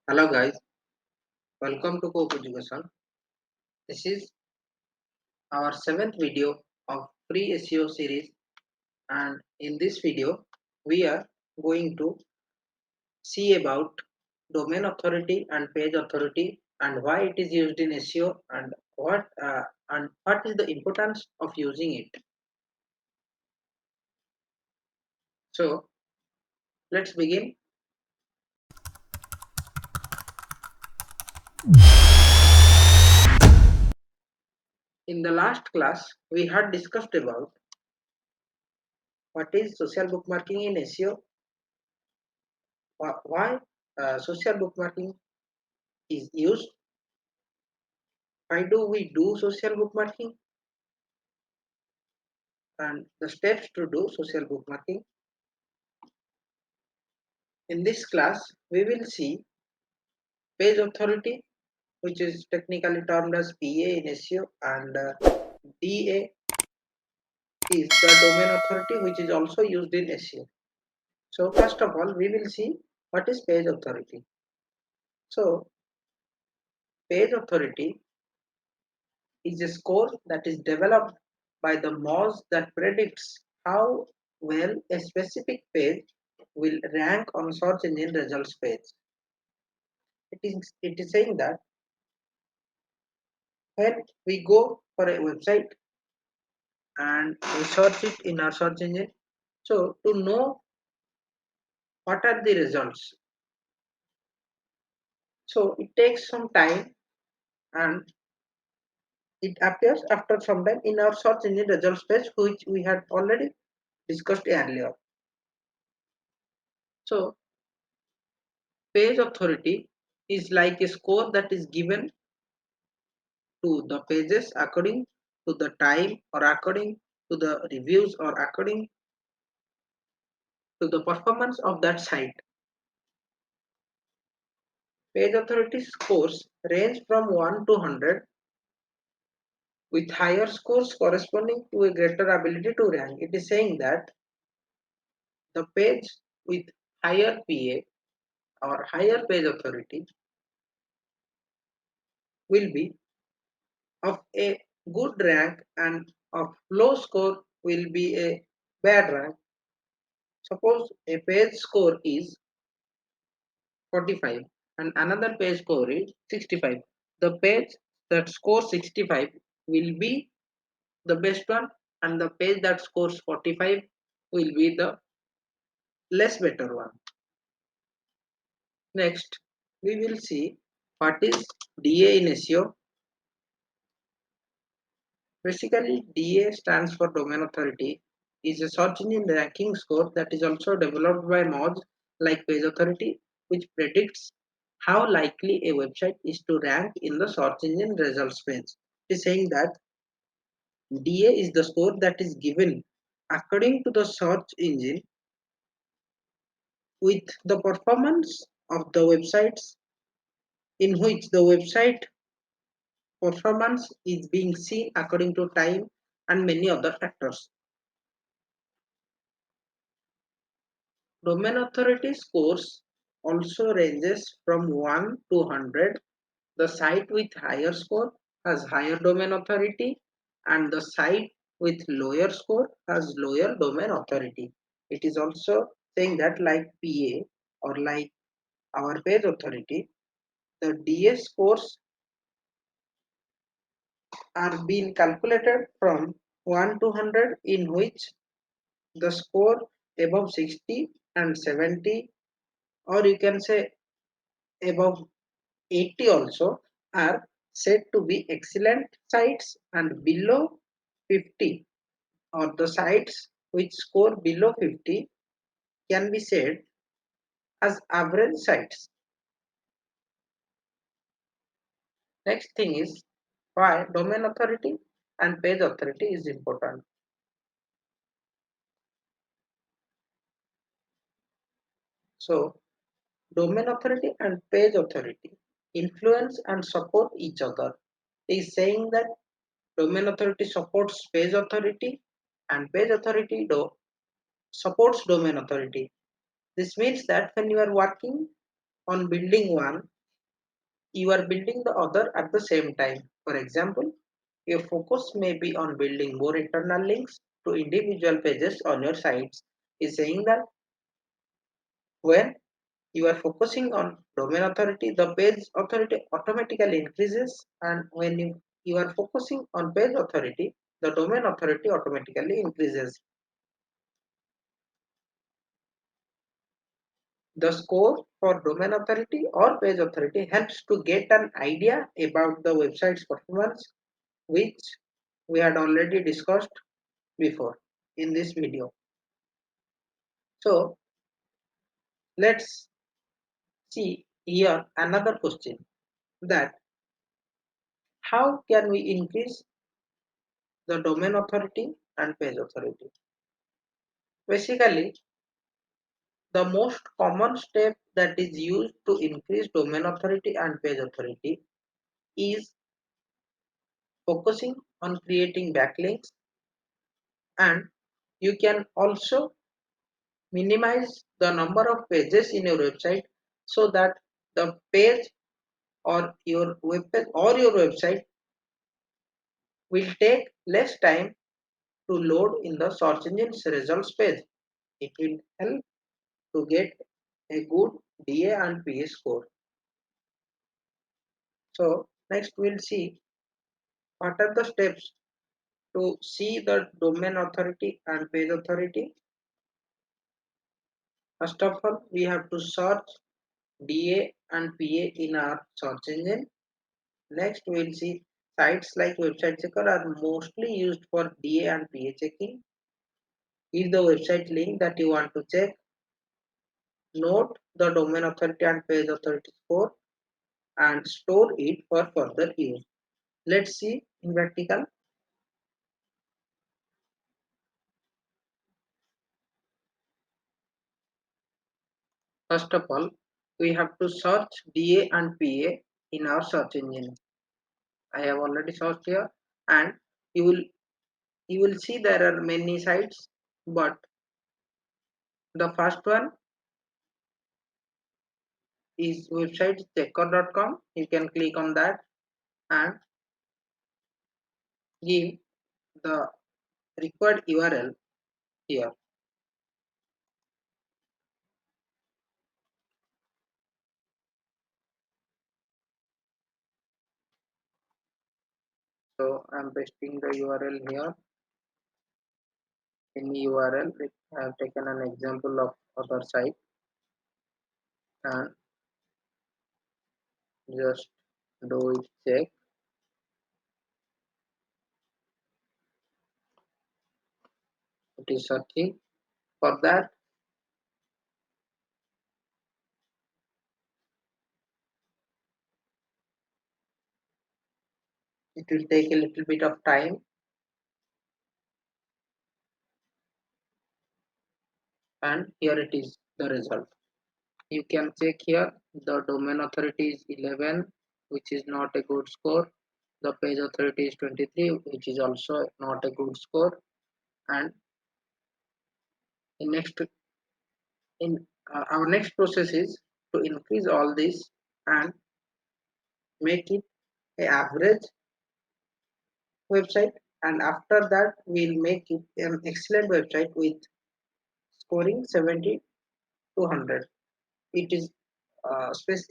Hello guys, welcome to QWOP Education. This is our seventh video of free SEO series, and in this video we are going to see about domain authority and page authority and why it is used in SEO and what is the importance of using it. So let's begin. In the last class we had discussed about what is social bookmarking in SEO, why social bookmarking is used. Why do we do social bookmarking and the steps to do social bookmarking? In this class, we will see page authority, which is technically termed as PA in SEO, and DA is the domain authority, which is also used in SEO. So first of all, we will see what is page authority. So page authority is a score that is developed by the model that predicts how well a specific page will rank on search engine results page. It is saying that when we go for a website and we search it in our search engine, so to know what are the results, so it takes some time and it appears after some time in our search engine results page, which we had already discussed earlier. So page authority is like a score that is given to the pages according to the time or according to the reviews or according to the performance of that site. Page authority scores range from 1 to 100, with higher scores corresponding to a greater ability to rank. It is saying that the page with higher PA or higher page authority will be of a good rank and of low score will be a bad rank. Suppose a page score is 45 and another page score is 65. The page that scores 65 will be the best one, and the page that scores 45 will be the less better one. Next, we will see what is DA in SEO. Basically, DA stands for Domain Authority, is a search engine ranking score that is also developed by mods like Page Authority, which predicts how likely a website is to rank in the search engine results page. It is saying that DA is the score that is given according to the search engine with the performance of the websites in which the website performance is being seen according to time and many other factors. Domain authority scores also ranges from 1 to 100. The site with higher score has higher domain authority and the site with lower score has lower domain authority. It is also saying that like PA or like our page authority, the DS scores are being calculated from 1 to 100, in which the score above 60 and 70, or you can say above 80 also, are said to be excellent sites, and below 50 or the sites which score below 50 can be said as average sites. Next thing is why domain authority and page authority is important. So domain authority and page authority influence and support each other. Is saying that domain authority supports page authority and page authority supports domain authority. This means that when you are working on building one, you are building the other at the same time. For example, your focus may be on building more internal links to individual pages on your sites. Is saying that when you are focusing on domain authority, the page authority automatically increases, and when you are focusing on page authority, the domain authority automatically increases. The score for domain authority or page authority helps to get an idea about the website's performance, which we had already discussed before in this video. So let's see here another question, that how can we increase the domain authority and page authority? Basically, the most common step that is used to increase domain authority and page authority is focusing on creating backlinks, and you can also minimize the number of pages in your website so that the page or your web page or your website will take less time to load in the search engine's results page. It will help to get a good DA and PA score. So next we'll see what are the steps to see the domain authority and page authority. First of all, we have to search DA and PA in our search engine. Next, we'll see sites like Website Checker are mostly used for DA and PA checking. Give the website link that you want to check. Note the domain authority and page authority score and store it for further use. Let's see in practical. First of all, we have to search DA and PA in our search engine. I have already searched here, and you will you will see there are many sites, but the first one is website checker.com. You can click on that and give the required URL here. So I'm pasting the URL here. Any URL. I have taken an example of other site and just do it check. It is searching. For that, it will take a little bit of time, and here it is the result. You can check here the domain authority is 11, which is not a good score. The page authority is 23, which is also not a good score. And in next in our next process is to increase all this and make it a average website, and after that we'll make it an excellent website with scoring 70 to 100. It is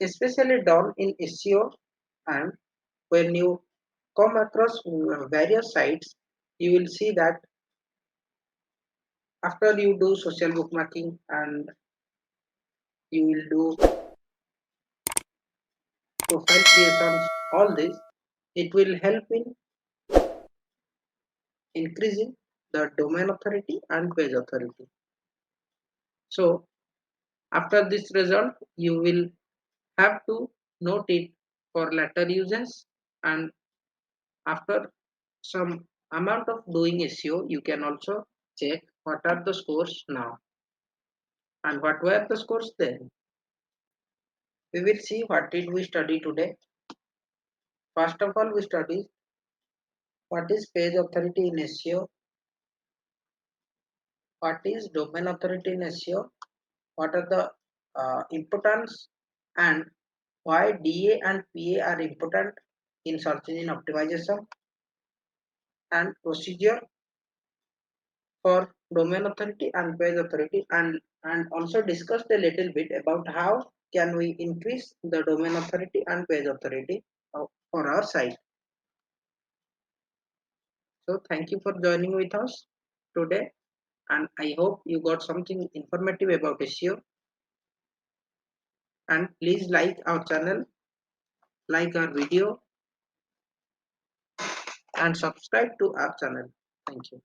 especially done in SEO, and when you come across various sites, you will see that after you do social bookmarking and you will do profile creations, all this, it will help in increasing the domain authority and page authority. So after this result, you will have to note it for later uses, and after some amount of doing SEO, you can also check what are the scores now and what were the scores then. We will see what did we study today. First of all, we studied what is page authority in SEO, what is domain authority in SEO, what are the importance and why DA and PA are important in search engine optimization, and procedure for domain authority and page authority, and also discussed a little bit about how can we increase the domain authority and page authority for our site. So thank you for joining with us today, and I hope you got something informative about SEO. And please like our channel, like our video, and subscribe to our channel. Thank you.